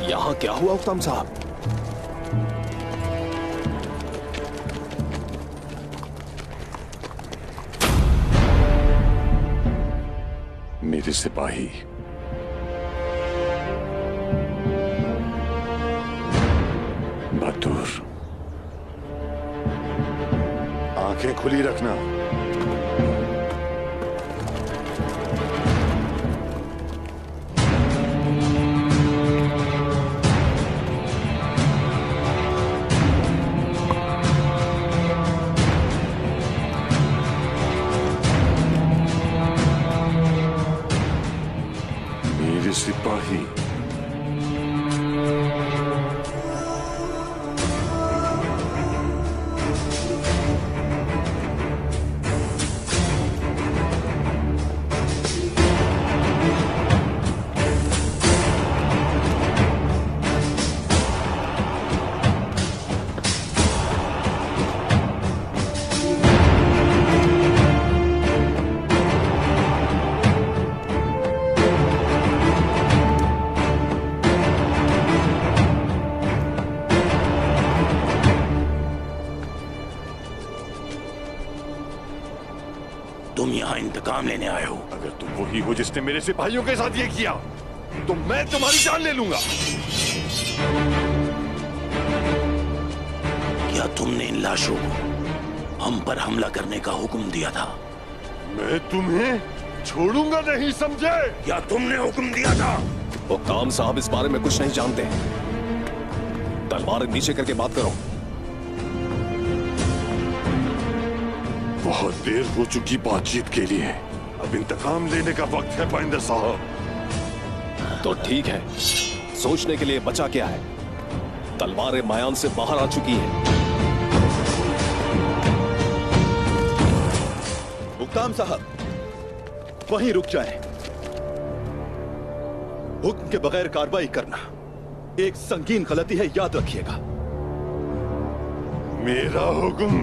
यहाँ क्या हुआ उक्ताम साहब? मेरे सिपाही बहादुर, आंखें खुली रखना। मेरे सिपाही तुम यहाँ इंतकाम लेने आए हो? अगर तुम वही हो जिसने मेरे सिपाहियों के साथ ये किया, तो मैं तुम्हारी जान ले लूंगा। क्या तुमने इन लाशों को हम पर हमला करने का हुक्म दिया था? मैं तुम्हें छोड़ूंगा नहीं, समझे? क्या तुमने हुक्म दिया था? उक्ताम साहब इस बारे में कुछ नहीं जानते। तलवार नीचे करके बात करो। बहुत देर हो चुकी बातचीत के लिए, अब इंतकाम लेने का वक्त है पाइंदर साहब। तो ठीक है, सोचने के लिए बचा क्या है? तलवारें मायान से बाहर आ चुकी हैं। उक्ताम साहब, वहीं रुक जाएं। हुक्म के बगैर कार्रवाई करना एक संगीन गलती है, याद रखिएगा। मेरा हुक्म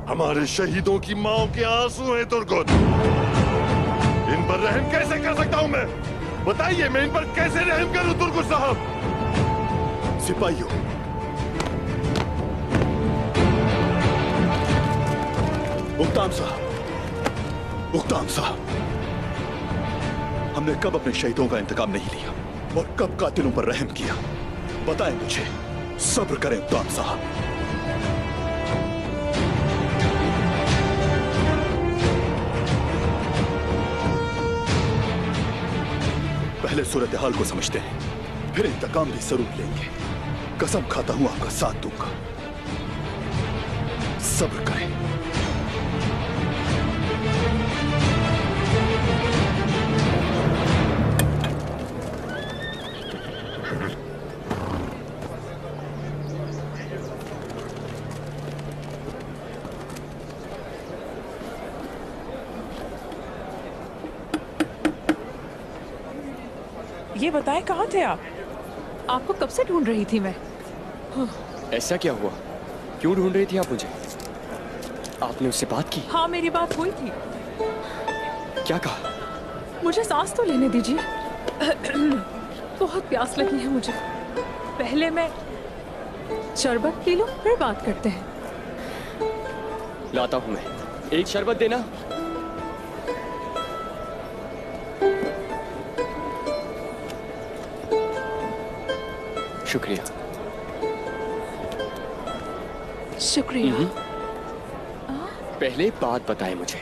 हमारे शहीदों की माओ के आंसू हैं तुर्गुत। इन पर रहम कैसे कर सकता हूं मैं? बताइए, मैं इन पर कैसे रहम करूं तुर्गुत साहब? सिपाहियों, उक्ताम साहब, उक्ताम साहब, हमने कब अपने शहीदों का इंतकाम नहीं लिया और कब कातिलों पर रहम किया? बताएं मुझे। सब्र करें उक्ताम साहब। पहले सूरत हाल को समझते हैं, फिर इंतकाम भी जरूर लेंगे। कसम खाता हूं आपका साथ दूंगा। सब्र करें। ये बताएं, कहाँ थे आप? आपको कब से ढूंढ रही थी मैं। ऐसा क्या हुआ? क्यों ढूंढ रही थी आप मुझे? आपने उससे बात की? हाँ, मेरी बात हुई थी। क्या कहा? मुझे सांस तो लेने दीजिए। बहुत प्यास लगी है मुझे। पहले मैं शरबत पी लूं, फिर बात करते हैं। लाता हूं मैं। एक शरबत देना। शुक्रिया। शुक्रिया। पहले बात बताएं मुझे।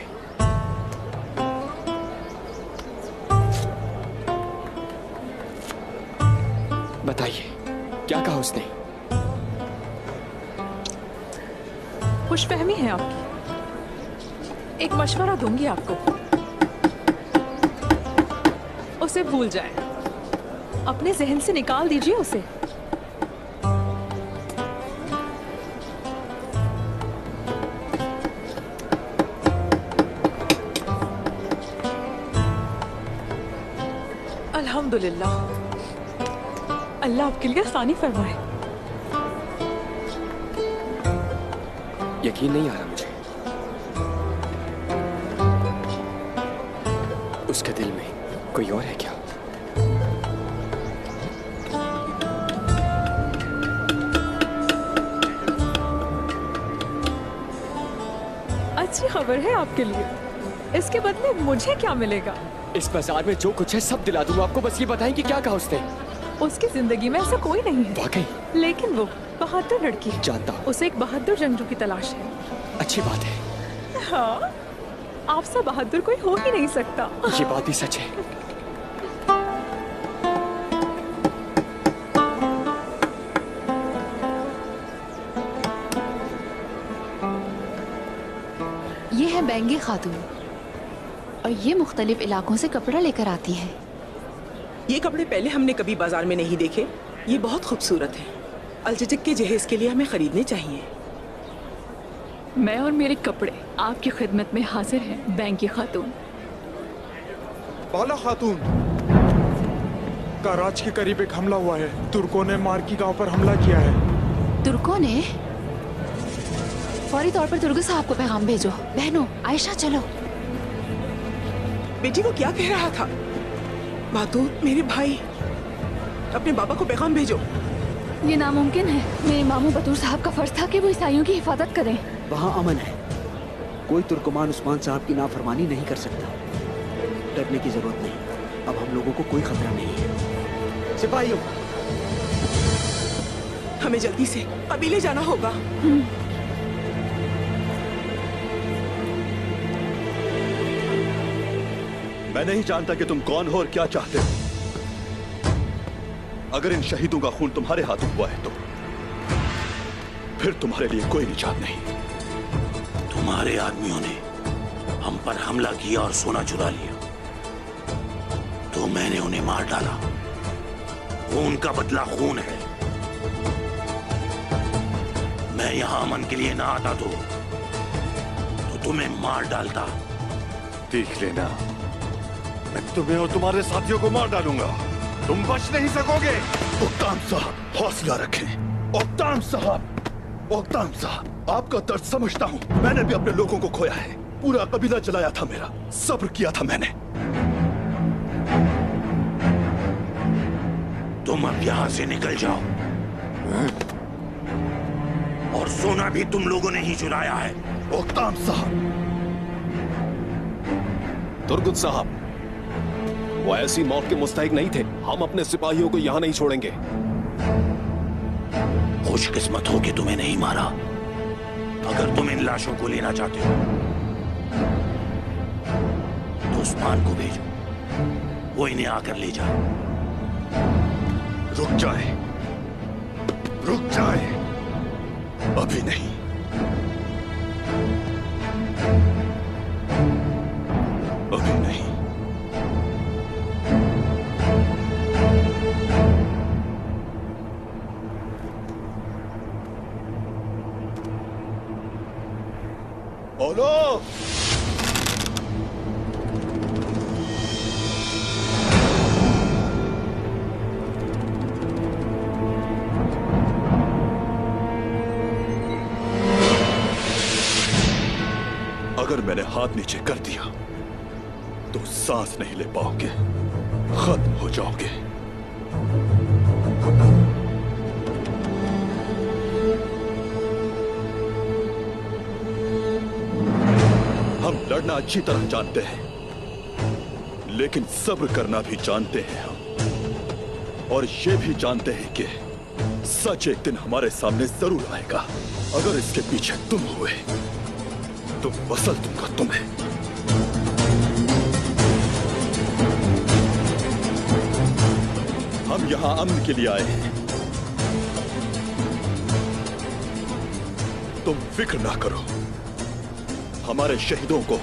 बताइए, क्या कहा उसने? खुशफहमी है आपकी। एक मशवरा दूंगी आपको, उसे भूल जाए। अपने जहन से निकाल दीजिए उसे। अल्हम्दुलिल्लाह, अल्लाह आपके लिए आसानी फरमाए। यकीन नहीं आ रहा मुझे। उसके दिल में कोई और है क्या? खबर है आपके लिए। इसके बदले मुझे क्या मिलेगा? इस बाजार में जो कुछ है सब दिला दूंगा आपको, बस ये बताएं कि क्या कहा उसने। उसकी जिंदगी में ऐसा कोई नहीं है। वाकई? लेकिन वो बहादुर लड़की है। जानता हूँ। उसे एक बहादुर जंगजू की तलाश है। अच्छी बात है। हाँ, आपसे बहादुर कोई हो ही नहीं सकता। ये बात भी सच है। ये है बैंगे खातून और ये मुख्तलिफ इलाकों से कपड़ा लेकर आती है। ये कपड़े पहले हमने कभी बाजार में नहीं देखे। ये बहुत खूबसूरत हैं। अलचचक के जहेज के लिए हमें खरीदने चाहिए। मैं और मेरे कपड़े आपकी खिदमत में हाजिर हैं बैंगे खातून। बाला खातून, कराच के करीब एक हमला हुआ है। तुर्कों ने मार्की गांव पर हमला किया है। तुर्कों ने? फौरी तौर पर तुर्क साहब को पैगाम भेजो। बहनों, आयशा चलो। बेटी वो क्या कह रहा था? बहादुर मेरे भाई, अपने बाबा को पैगाम भेजो। ये नामुमकिन है। मेरे मामू बतूर साहब का फर्ज था कि वो ईसाइयों की हिफाजत करें। वहाँ अमन है। कोई तुर्कमान उस्मान साहब की नाफरमानी नहीं कर सकता। डरने की जरूरत नहीं। अब हम लोगों को कोई खतरा नहीं है। सिपाहियों, हमें जल्दी से कबीले जाना होगा। मैं नहीं जानता कि तुम कौन हो और क्या चाहते हो। अगर इन शहीदों का खून तुम्हारे हाथों हुआ है तो फिर तुम्हारे लिए कोई निजात नहीं। तुम्हारे आदमियों ने हम पर हमला किया और सोना चुरा लिया, तो मैंने उन्हें मार डाला। खून का बदला खून है। मैं यहां अमन के लिए ना आता तो तुम्हें मार डालता। देख लेना, मैं तुम्हें और तुम्हारे साथियों को मार डालूंगा। तुम बच नहीं सकोगे। ओक्ताम साहब, हौसला रखें। ओक्ताम साहब, आपका दर्द समझता हूँ। मैंने भी अपने लोगों को खोया है। पूरा कबीला जलाया था मेरा। सब्र किया था मैंने। तुम अब यहां से निकल जाओ। और सोना भी तुम लोगों ने ही चुराया है। ओक्ताम साहब। तुर्गुत साहब, वो ऐसी मौत के मुस्तहिक नहीं थे। हम अपने सिपाहियों को यहां नहीं छोड़ेंगे। खुशकिस्मत हो कि तुम्हें नहीं मारा। अगर तुम इन लाशों को लेना चाहते हो तो उस्मान को भेजो, वो इन्हें आकर ले जाए। रुक जाए, अभी नहीं। अभी नहीं। बोलो। अगर मैंने हाथ नीचे कर दिया तो सांस नहीं ले पाओगे, खत्म हो जाओगे। हम लड़ना अच्छी तरह जानते हैं, लेकिन सब्र करना भी जानते हैं हम। और ये भी जानते हैं कि सच एक दिन हमारे सामने जरूर आएगा। अगर इसके पीछे तुम हुए तो मसल दूंगा तुम्हें। हम यहां अमन के लिए आए हैं। तुम फिक्र ना करो, हमारे शहीदों को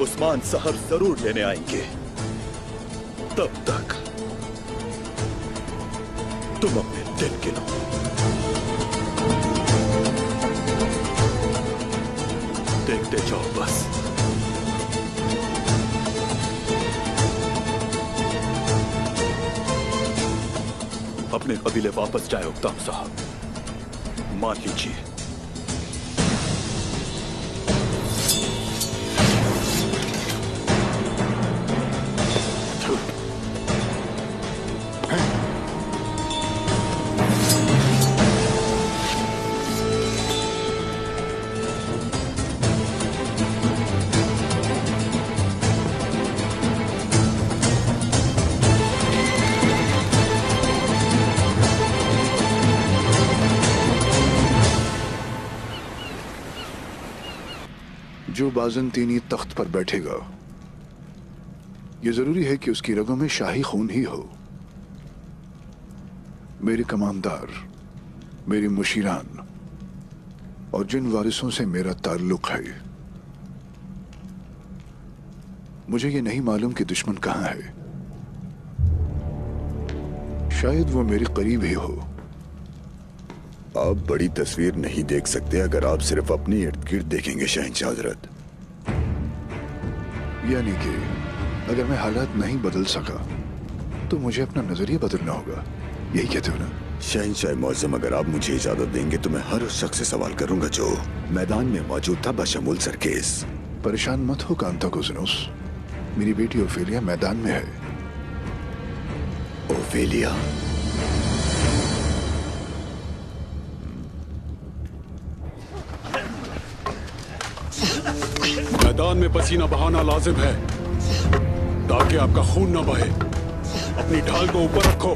उस्मान साहब जरूर लेने आएंगे। तब तक तुम अपने दिन गिनो। देखते जाओ बस। अपने कबीले वापस जाए उक्ताम साहब, मान लीजिए। जो बाज़ंतीनी तख्त पर बैठेगा, ये जरूरी है कि उसकी रगों में शाही खून ही हो। मेरे कमानदार, मेरी मुशीरान और जिन वारिसों से मेरा ताल्लुक है, मुझे ये नहीं मालूम कि दुश्मन कहां है। शायद वो मेरे करीब ही हो। आप बड़ी तस्वीर नहीं देख सकते अगर आप सिर्फ अपनी इर्द गिर्द देखेंगे शहंशाह हजरत। यानी कि अगर मैं हालात नहीं बदल सका तो मुझे अपना नजरिया बदलना होगा, यही कहते हो ना? शहंशाह मुअज़्ज़म, अगर आप मुझे इजाजत देंगे तो मैं हर उस शख्स से सवाल करूंगा जो मैदान में मौजूद था, बशमूल सरकेस। परेशान मत हो कांताकोज़नोस, मेरी बेटी ओफेलिया मैदान में है। ओफेलिया? मैदान में पसीना बहाना लाजिम है ताकि आपका खून न बहे। अपनी ढाल को ऊपर रखो।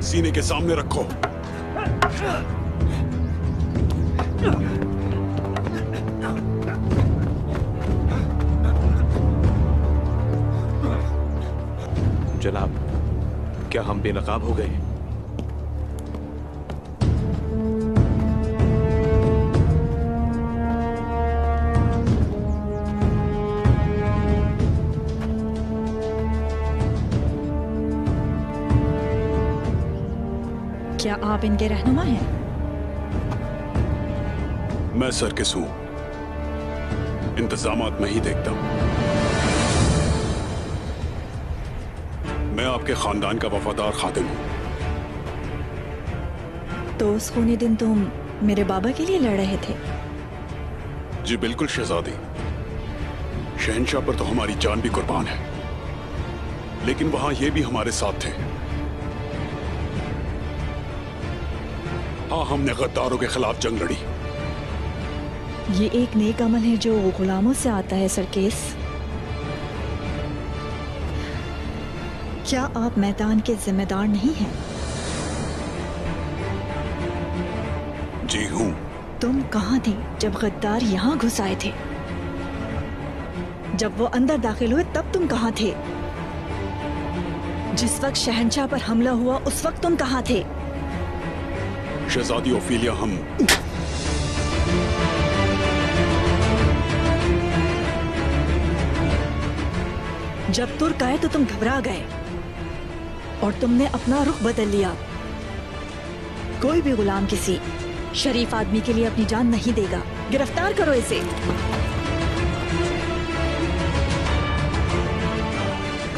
सीने के सामने रखो। जनाब, क्या हम बेनकाब हो गए? क्या आप इनके रहनुमा हैं? मैं सरकिस हूं, इंतजामात मैं ही देखता हूं। मैं आपके खानदान का वफादार खादिम हूं। तो उस खूनी दिन तुम मेरे बाबा के लिए लड़ रहे थे? जी बिल्कुल शहजादी। शहंशाह पर तो हमारी जान भी कुर्बान है, लेकिन वहां ये भी हमारे साथ थे। हाँ, हमने गद्दारों के खिलाफ जंग लड़ी। ये एक नेक अमल है जो गुलामों से आता है सरकेस। क्या आप मैदान के जिम्मेदार नहीं हैं? जी हूं। तुम कहाँ थे जब गद्दार यहाँ घुस आए थे? जब वो अंदर दाखिल हुए तब तुम कहाँ थे? जिस वक्त शहंशाह पर हमला हुआ उस वक्त तुम कहाँ थे? शहजादी ओफेलिया, हम जब तुर्क आए तो तुम घबरा गए और तुमने अपना रुख बदल लिया। कोई भी गुलाम किसी शरीफ आदमी के लिए अपनी जान नहीं देगा। गिरफ्तार करो इसे।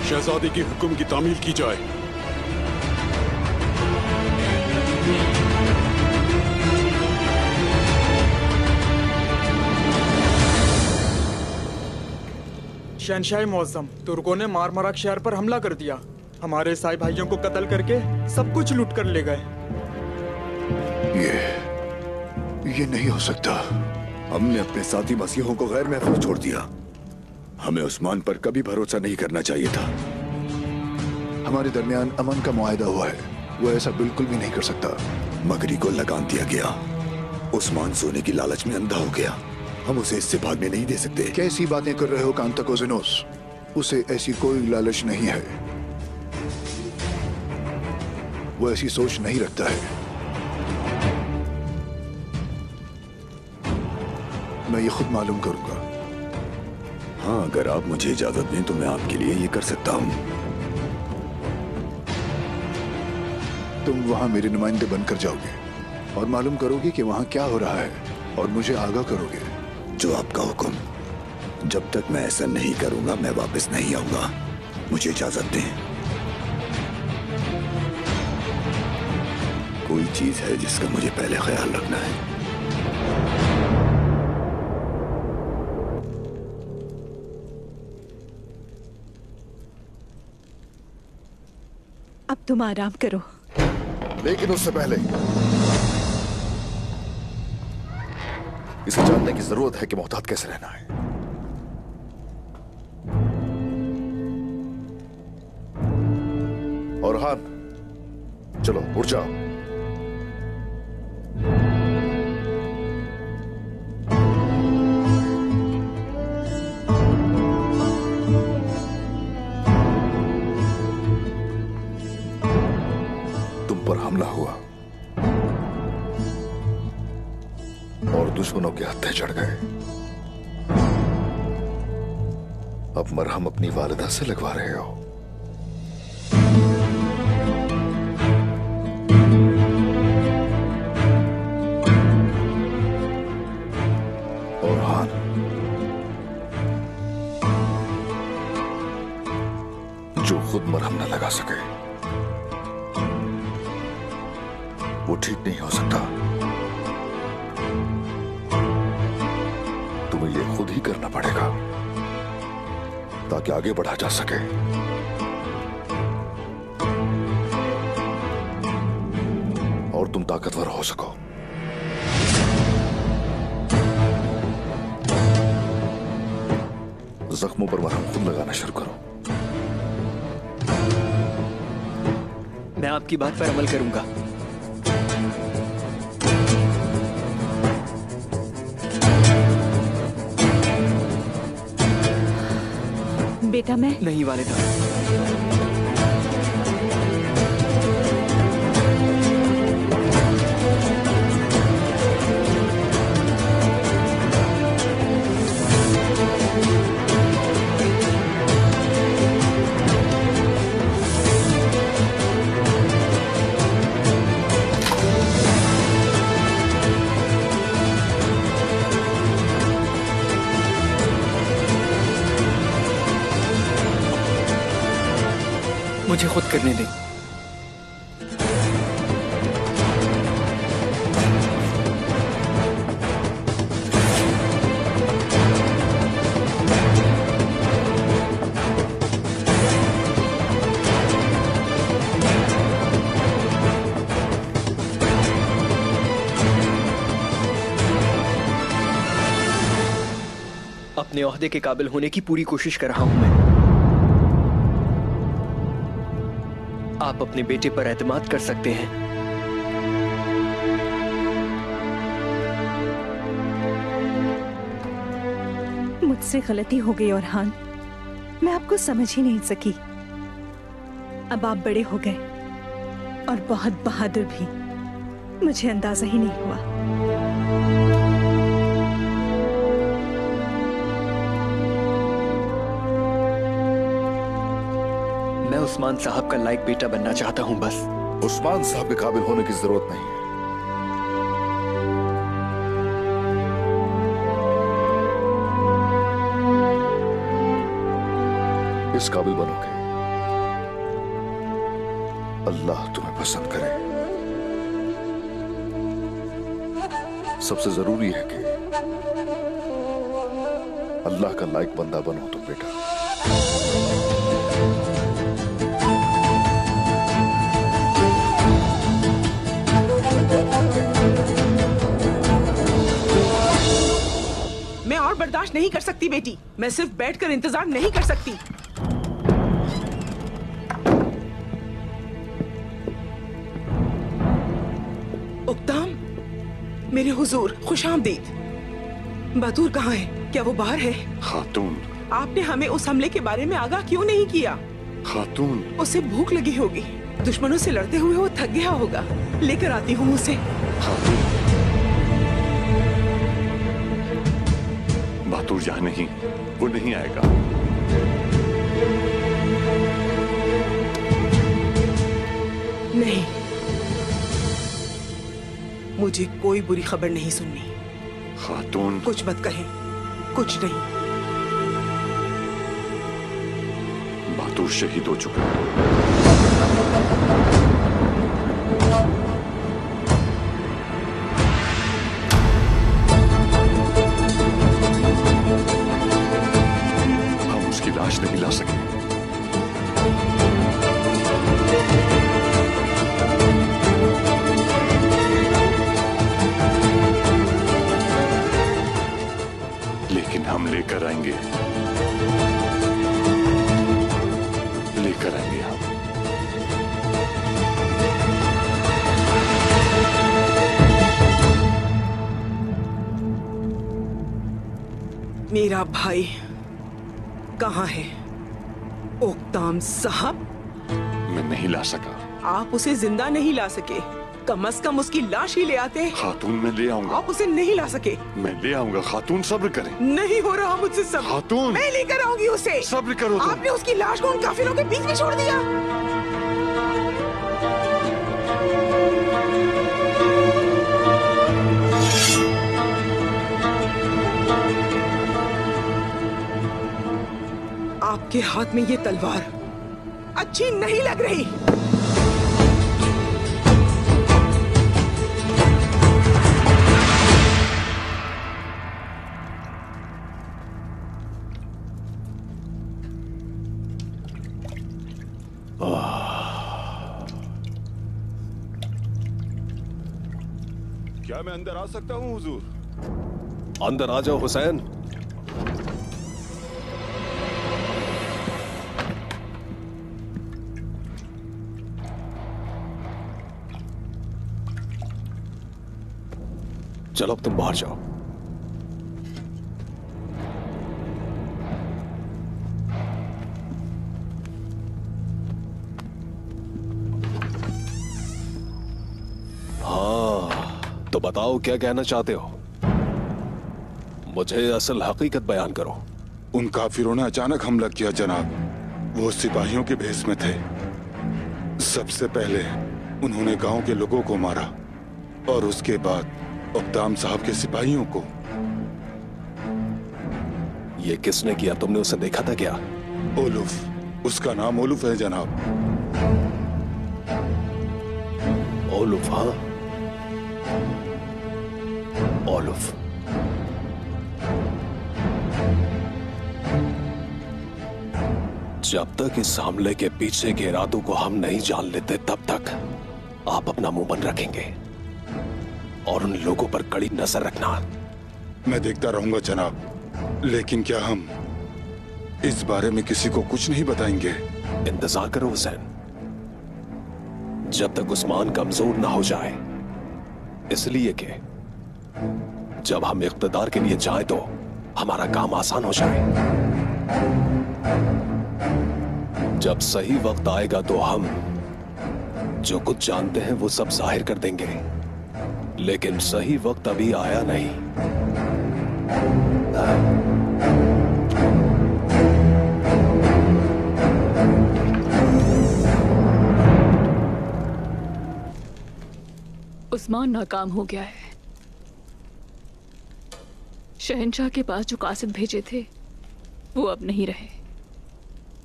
शहजादी के हुक्म की तामील की जाए। शहंशाह मुअज़्ज़म, तुर्कों ने मारमराक शहर पर हमला कर दिया। हमारे साई भाइयों को कत्ल करके सब कुछ लूट कर ले गए। ये नहीं हो सकता। हमने अपने साथी मसीहों को गैर महफूज छोड़ दिया। हमें उस्मान पर कभी भरोसा नहीं करना चाहिए था। हमारे दरमियान अमन का मुआहदा हुआ है, वो ऐसा बिल्कुल भी नहीं कर सकता। मगरी को लगाम दिया गया। उस्मान सोने की लालच में अंधा हो गया। हम उसे इससे भागने नहीं दे सकते। कैसी बातें कर रहे हो कांताकोज़नोस? उसे ऐसी कोई लालच नहीं है। वो ऐसी सोच नहीं रखता है। मैं ये खुद मालूम करूंगा। हाँ, अगर आप मुझे इजाजत दें तो मैं आपके लिए ये कर सकता हूँ। तुम वहां मेरे नुमाइंदे बनकर जाओगे और मालूम करोगे कि वहां क्या हो रहा है और मुझे आगाह करोगे। जो आपका हुक्म। जब तक मैं ऐसा नहीं करूंगा मैं वापस नहीं आऊंगा। मुझे इजाजत दें। कोई चीज है जिसका मुझे पहले ख्याल रखना है। अब तुम आराम करो। लेकिन उससे पहले इसे जानने की जरूरत है कि मोहतात कैसे रहना है। और हान, चलो उठ जाओ। तुम पर हमला हुआ और दुश्मनों के हत्थे चढ़ गए। अब मरहम अपनी वालिदा से लगवा रहे हो। और हान, जो खुद मरहम न लगा सके वो ठीक नहीं हो सकता। तुम्हें ये खुद ही करना पड़ेगा ताकि आगे बढ़ा जा सके। और तुम ताकतवर हो सको। जख्मों पर मरहम खुद लगाना शुरू करो। मैं आपकी बात पर अमल करूंगा। बेटा मैं नहीं वालिदा। मुझे खुद करने दें। अपने ओहदे के काबिल होने की पूरी कोशिश कर रहा हूं मैं। आप अपने बेटे पर एतमाद कर सकते हैं। मुझसे गलती हो गई औरहान, मैं आपको समझ ही नहीं सकी। अब आप बड़े हो गए और बहुत बहादुर भी, मुझे अंदाजा ही नहीं हुआ। मैं उस्मान साहब का लायक बेटा बनना चाहता हूं बस। उस्मान साहब के काबिल होने की जरूरत नहीं है। इस काबिल बनोगे, अल्लाह तुम्हें पसंद करे। सबसे जरूरी है कि अल्लाह का लायक बंदा बनो तुम बेटा। मैं और बर्दाश्त नहीं कर सकती बेटी। मैं सिर्फ बैठकर इंतजार नहीं कर सकती। उक्ताम, मेरे हुजूर खुशामदीद। बतूर कहाँ है? क्या वो बाहर है? खातून, आपने हमें उस हमले के बारे में आगाह क्यों नहीं किया? खातून, उसे भूख लगी होगी, दुश्मनों से लड़ते हुए वो थक गया होगा। लेकर आती हूँ उसे। बतूर यहाँ नहीं, वो नहीं आएगा। नहीं, मुझे कोई बुरी खबर नहीं सुननी। खातून, कुछ मत कहें, कुछ नहीं। बतूर शहीद हो चुका है। हम उसकी लाश नहीं ला सके। लेकिन हम लेकर आएंगे, लेकर आएंगे हम। मेरा भाई कहाँ है? ओक्ताम साहब, मैं नहीं ला सका। आप उसे जिंदा नहीं ला सके, कम से कम उसकी लाश ही ले आते। खातून मैं ले आऊंगा। आप उसे नहीं ला सके। मैं ले आऊंगा खातून, सब्र करें। नहीं हो रहा मुझसे सब्र। खातून मैं लेकर आऊंगी उसे। सब्र करो तुम। आपने उसकी लाश को उन काफिरों के बीच में छोड़ दिया। आपके हाथ में ये तलवार अच्छी नहीं लग रही। क्या मैं अंदर आ सकता हूँ हुजूर? अंदर आ जाओ हुसैन। चलो अब तुम बाहर जाओ। हाँ, तो बताओ क्या कहना चाहते हो? मुझे असल हकीकत बयान करो। उन काफिरों ने अचानक हमला किया जनाब। वो सिपाहियों के भेष में थे। सबसे पहले उन्होंने गांव के लोगों को मारा और उसके बाद ओक्ताम साहब के सिपाहियों को। ये किसने किया? तुमने उसे देखा था क्या? ओलुफ, उसका नाम ओलुफ है जनाब। ओलुफ? हाँ, ओलुफ। जब तक इस हमले के पीछे के इरादों को हम नहीं जान लेते तब तक आप अपना मुंह बंद रखेंगे और उन लोगों पर कड़ी नजर रखना। मैं देखता रहूंगा जनाब, लेकिन क्या हम इस बारे में किसी को कुछ नहीं बताएंगे? इंतजार करो हुसैन, जब तक उस्मान कमजोर ना हो जाए। इसलिए कि जब हम इख्तिदार के लिए जाएं तो हमारा काम आसान हो जाए। जब सही वक्त आएगा तो हम जो कुछ जानते हैं वो सब जाहिर कर देंगे, लेकिन सही वक्त अभी आया नहीं। उस्मान नाकाम हो गया है। शहंशाह के पास जो कासिद भेजे थे वो अब नहीं रहे।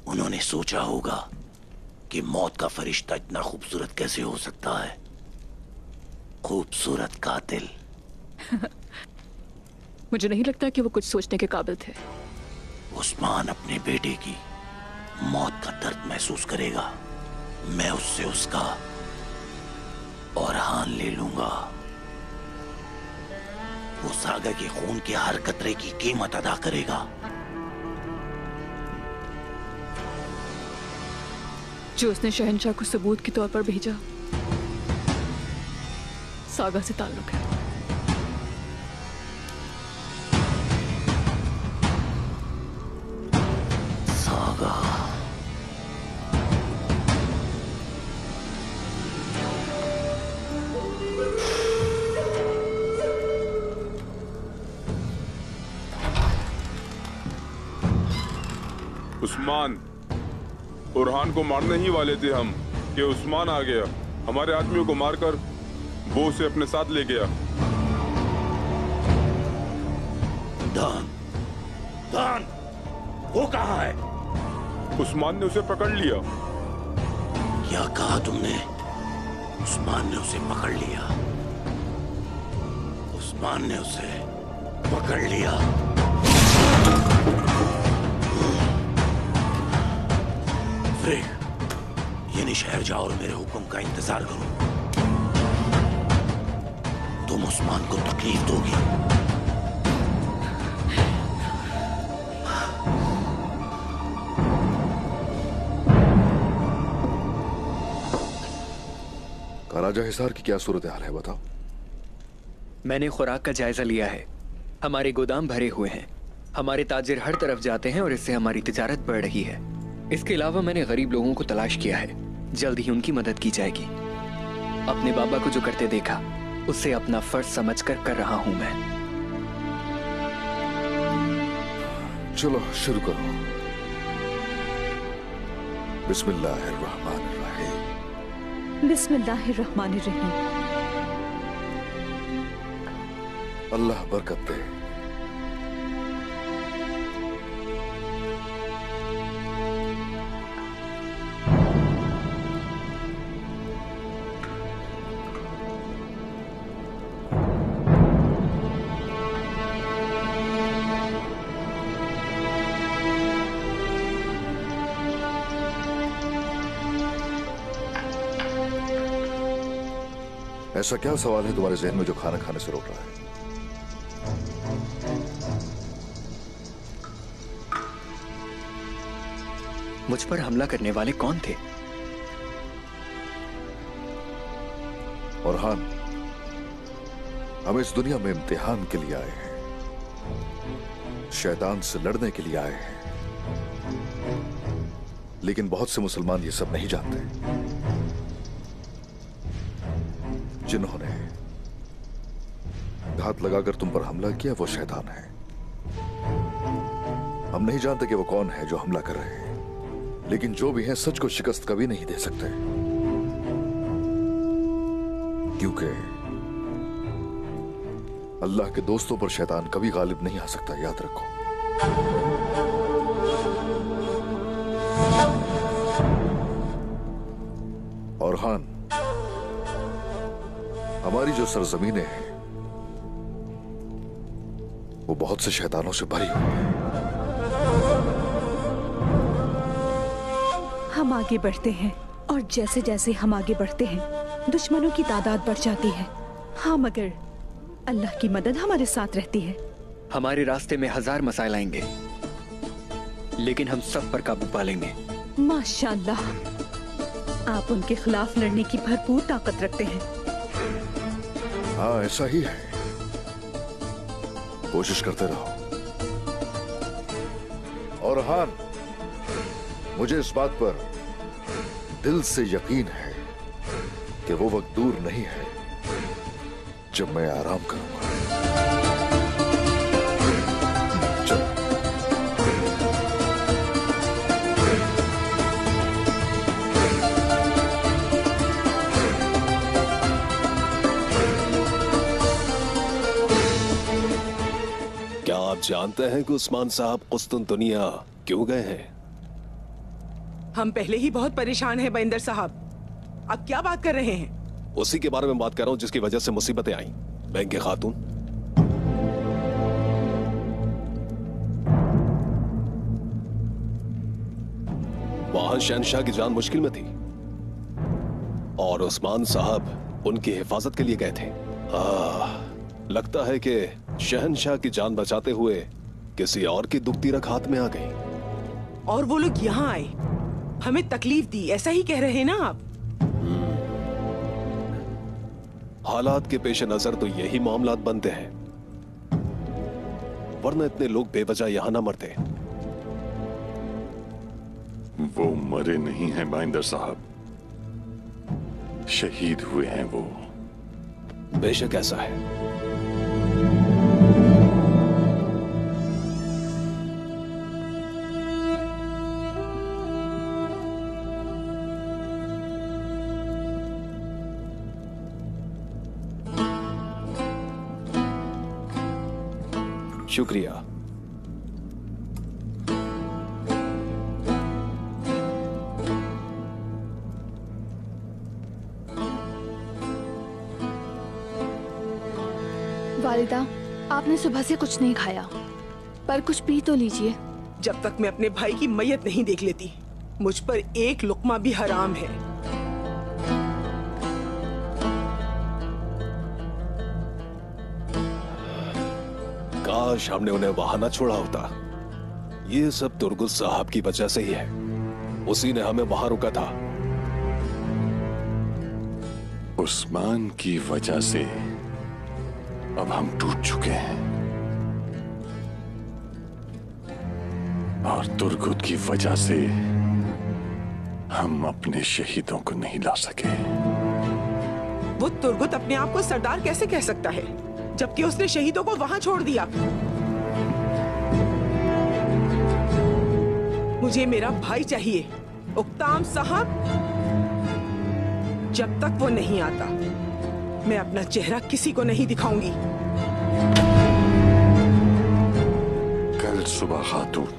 उन्होंने सोचा होगा कि मौत का फरिश्ता इतना खूबसूरत कैसे हो सकता है। खूबसूरत कातिल। मुझे नहीं लगता कि वो कुछ सोचने के काबिल थे। उस्मान अपने बेटे की मौत का दर्द महसूस करेगा। मैं उससे उसका और हान ले लूंगा। वो सागा के खून के हर कतरे की कीमत अदा करेगा। जो उसने शहंशाह को सबूत के तौर पर भेजा सागा से ताल्लुक है। सागा। उस्मान, बुरहान को मारने ही वाले थे हम कि उस्मान आ गया। हमारे आदमियों को मारकर वो उसे अपने साथ ले गया। दान, दान, वो कहाँ है? उस्मान ने उसे पकड़ लिया। क्या कहा तुमने? उस्मान ने उसे पकड़ लिया। उस्मान ने उसे पकड़ लिया। यानी शहर जाओ और मेरे हुक्म का इंतजार करो। तुम उस्मान को तकलीफ दोगी। कराजा हिसार की क्या सूरत हाल है बताओ। मैंने खुराक का जायजा लिया है। हमारे गोदाम भरे हुए हैं। हमारे ताजिर हर तरफ जाते हैं और इससे हमारी तिजारत बढ़ रही है। इसके अलावा मैंने गरीब लोगों को तलाश किया है, जल्द ही उनकी मदद की जाएगी। अपने बाबा को जो करते देखा उसे अपना फर्ज समझकर कर रहा हूं मैं। चलो शुरू करो। बिस्मिल्लाहिर्रहमानिर्रहीम। बिस्मिल्लाहिर्रहमानिर्रहीम। अल्लाह बरकत दे। ऐसा क्या सवाल है तुम्हारे जहन में जो खाना खाने से रोक रहा है? मुझ पर हमला करने वाले कौन थे? औरहान, हम इस दुनिया में इम्तिहान के लिए आए हैं, शैतान से लड़ने के लिए आए हैं। लेकिन बहुत से मुसलमान ये सब नहीं जानते। जिन्होंने घात लगाकर तुम पर हमला किया वो शैतान है। हम नहीं जानते कि वो कौन है जो हमला कर रहे हैं, लेकिन जो भी हैं सच को शिकस्त कभी नहीं दे सकते, क्योंकि अल्लाह के दोस्तों पर शैतान कभी गालिब नहीं आ सकता, याद रखो। और हान, हमारी जो सरजमीनें हैं वो बहुत से शैतानों से भरी हुई है। हम आगे बढ़ते हैं और जैसे जैसे हम आगे बढ़ते हैं दुश्मनों की तादाद बढ़ जाती है। हाँ, मगर अल्लाह की मदद हमारे साथ रहती है। हमारे रास्ते में 1000 मसाइल आएंगे, लेकिन हम सब पर काबू पा लेंगे। माशाअल्लाह, आप उनके खिलाफ लड़ने की भरपूर ताकत रखते हैं। हाँ, ऐसा ही है। कोशिश करते रहो। और हान, मुझे इस बात पर दिल से यकीन है कि वो वक्त दूर नहीं है जब मैं आराम करूंगा। चलो। क्या आप जानते हैं कि उस्मान साहब कुस्तुनतुनिया क्यों गए हैं? हम पहले ही बहुत परेशान हैं बैंदर साहब। अब क्या बात कर रहे हैं? उसी के बारे में बात कर रहा हूं जिसकी वजह से मुसीबतें आई। बैंगे खातून, वहां शहनशाह की जान मुश्किल में थी और उस्मान साहब उनकी हिफाजत के लिए गए थे। लगता है कि शहनशाह की जान बचाते हुए किसी और की दुखती रख हाथ में आ गई। और वो लोग यहाँ आए, हमें तकलीफ दी, ऐसा ही कह रहे हैं ना आप? हालात के पेश नजर तो यही मामलात बनते हैं, वरना इतने लोग बेवजह यहां ना मरते। वो मरे नहीं हैं बैंदर साहब, शहीद हुए हैं वो। बेशक ऐसा है। शुक्रिया। वालिदा, आपने सुबह से कुछ नहीं खाया, पर कुछ पी तो लीजिए। जब तक मैं अपने भाई की मैयत नहीं देख लेती, मुझ पर एक लुक्मा भी हराम है। काश हमने उन्हें वहां न छोड़ा होता। ये सब तुर्गुस साहब की वजह से ही है, उसी ने हमें वहां रुका था। उस्मान की वजह से अब हम टूट चुके हैं। और तुर्गुत की वजह से हम अपने शहीदों को नहीं ला सके। वो तुर्गुत अपने आप को सरदार कैसे कह सकता है, जबकि उसने शहीदों को वहां छोड़ दिया? मुझे मेरा भाई चाहिए, उक्ताम साहब। जब तक वो नहीं आता, मैं अपना चेहरा किसी को नहीं दिखाऊंगी। कल सुबह खातून,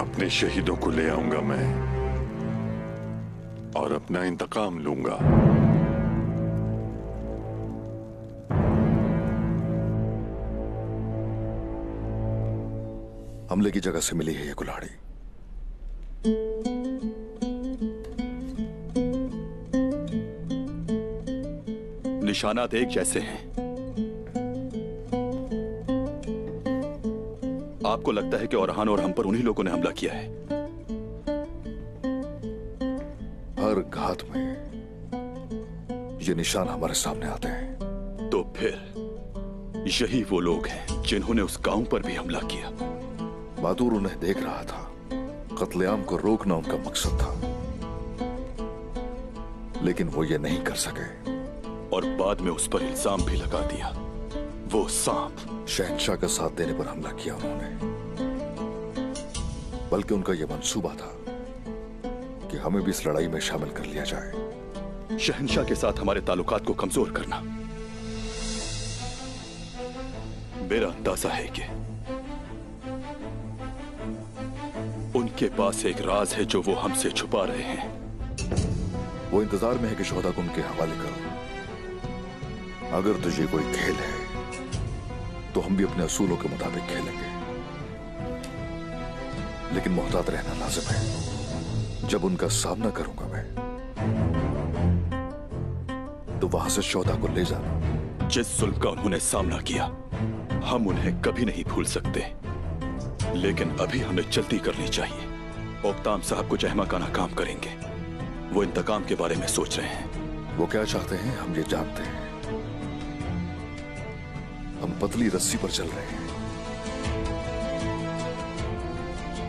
अपने शहीदों को ले आऊंगा मैं और अपना इंतकाम लूंगा। हमले की जगह से मिली है ये कुल्हाड़ी। निशानात एक जैसे हैं। आपको लगता है कि औरहान और हम पर उन्हीं लोगों ने हमला किया है? हर घात में ये निशान हमारे सामने आते हैं। तो फिर यही वो लोग हैं जिन्होंने उस गांव पर भी हमला किया। मातूर उन्हें देख रहा था। कत्लेआम को रोकना उनका मकसद था, लेकिन वो ये नहीं कर सके और बाद में उस पर इल्जाम भी लगा दिया। वो सांप शहंशाह का साथ देने पर हमला किया उन्होंने, बल्कि उनका यह मंसूबा था कि हमें भी इस लड़ाई में शामिल कर लिया जाए। शहंशाह के साथ हमारे ताल्लुकात को कमजोर करना। मेरा अंदाजा है कि उनके पास एक राज है जो वो हमसे छुपा रहे हैं। वो इंतजार में है कि शोहदा को उनके हवाले करो। अगर तुझे कोई खेल है तो हम भी अपने असूलों के मुताबिक खेलेंगे, लेकिन मोहतात रहना लाजिम है। जब उनका सामना करूंगा मैं, तो वहां से शोहदा को ले जाना। जिस जुल्म का उन्होंने सामना किया, हम उन्हें कभी नहीं भूल सकते, लेकिन अभी हमें जल्दी करनी चाहिए। उक्ताम साहब कुछ अहमकाना काम करेंगे। वो इंतकाम के बारे में सोच रहे हैं। वो क्या चाहते हैं हम ये जानते हैं। हम पतली रस्सी पर चल रहे हैं।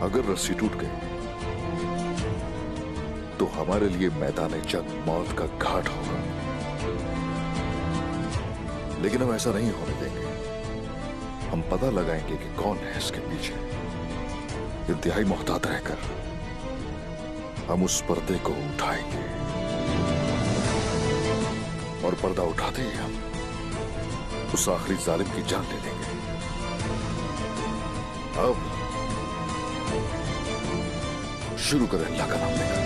अगर रस्सी टूट गई तो हमारे लिए मैदान जंग मौत का घाट होगा, लेकिन हम ऐसा नहीं होने देंगे। हम पता लगाएंगे कि कौन है इसके पीछे। इंतहाई मोहतात रहकर हम उस पर्दे को उठाएंगे, और पर्दा उठाते ही हम उस आखिरी जालिम की जान ले लेंगे। अब शुरू करें अल्लाह का नाम लेकर।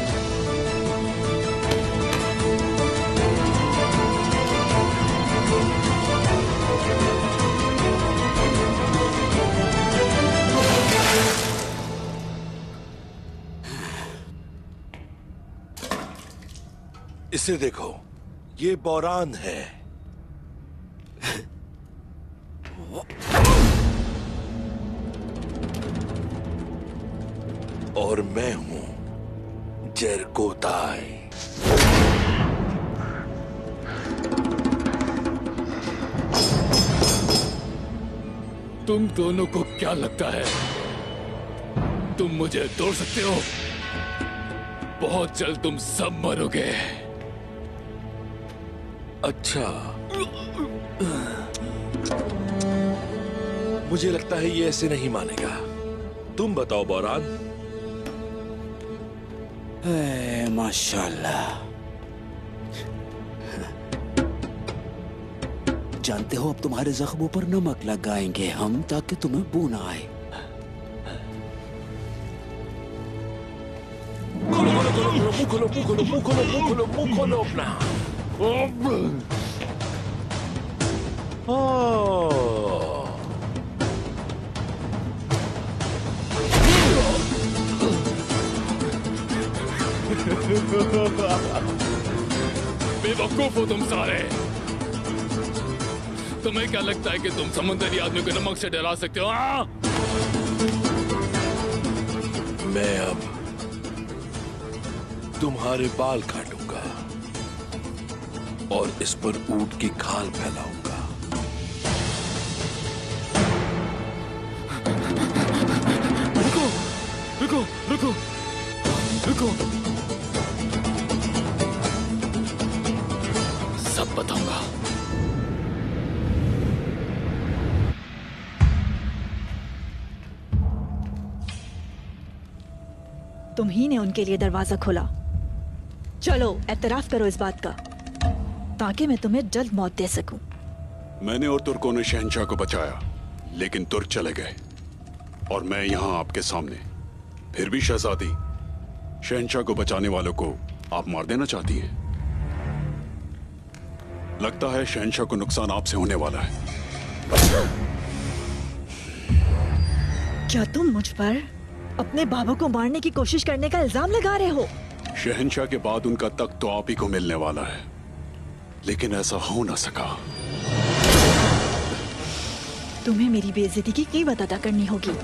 इसे देखो, ये बौरान है। और मैं हूं जरकोताय। तुम दोनों को क्या लगता है तुम मुझे तोड़ सकते हो? बहुत जल्द तुम सब मरोगे। अच्छा, मुझे लगता है ये ऐसे नहीं मानेगा। तुम बताओ बौरान। माशाल्लाह। जानते हो, अब तुम्हारे जख्मों पर नमक लगाएंगे हम, ताकि तुम्हें बू ना आए। मुंह खोलो अपना। बेवकूफ हो तुम सारे। तुम्हें क्या लगता है कि तुम समुद्री आदमी को नमक से डरा सकते हो? मैं अब तुम्हारे बाल काटूंगा और इस पर ऊंट की खाल फैलाऊंगा। रुको, सब बताऊंगा। तुम ही ने उनके लिए दरवाजा खोला। चलो एतराफ करो इस बात का, ताकि मैं तुम्हें जल्द मौत दे सकूं। मैंने और तुर्कों ने शहंशाह को बचाया, लेकिन तुर्क चले गए और मैं यहां आपके सामने। फिर भी शहजादी, शहंशाह को बचाने वालों को आप मार देना चाहती हैं। लगता है शहंशाह को नुकसान आपसे होने वाला है। क्या तुम मुझ पर अपने बाबा को मारने की कोशिश करने का इल्जाम लगा रहे हो? शहंशाह के बाद उनका तख्त तो आप ही को मिलने वाला है, लेकिन ऐसा हो ना सका। तुम्हें मेरी बेइज्जती की कीमत अदा करनी होगी।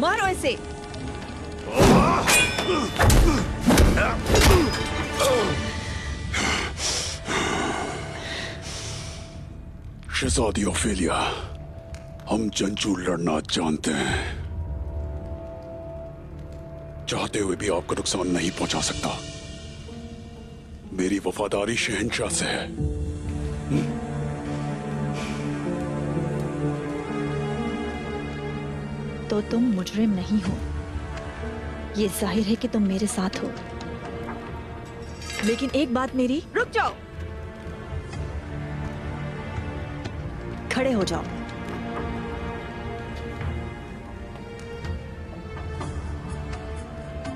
मारो इसे। शहजादी ओफेलिया, हम जंजू लड़ना जानते हैं। चाहते हुए भी आपको नुकसान नहीं पहुंचा सकता। मेरी वफादारी शहंशाह से है। तो तुम मुजरिम नहीं हो, ये जाहिर है कि तुम मेरे साथ हो। लेकिन एक बात मेरी, रुक जाओ, खड़े हो जाओ।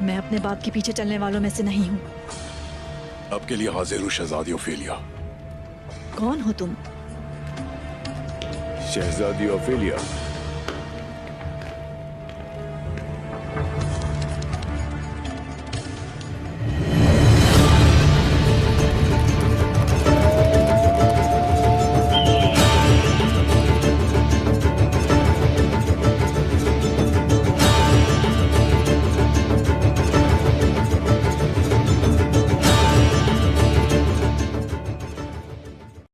मैं अपने बाप के पीछे चलने वालों में से नहीं हूं। अब के लिए हाजिर हूं शहजादी ओफेलिया। कौन हो तुम? शहजादी ओफेलिया,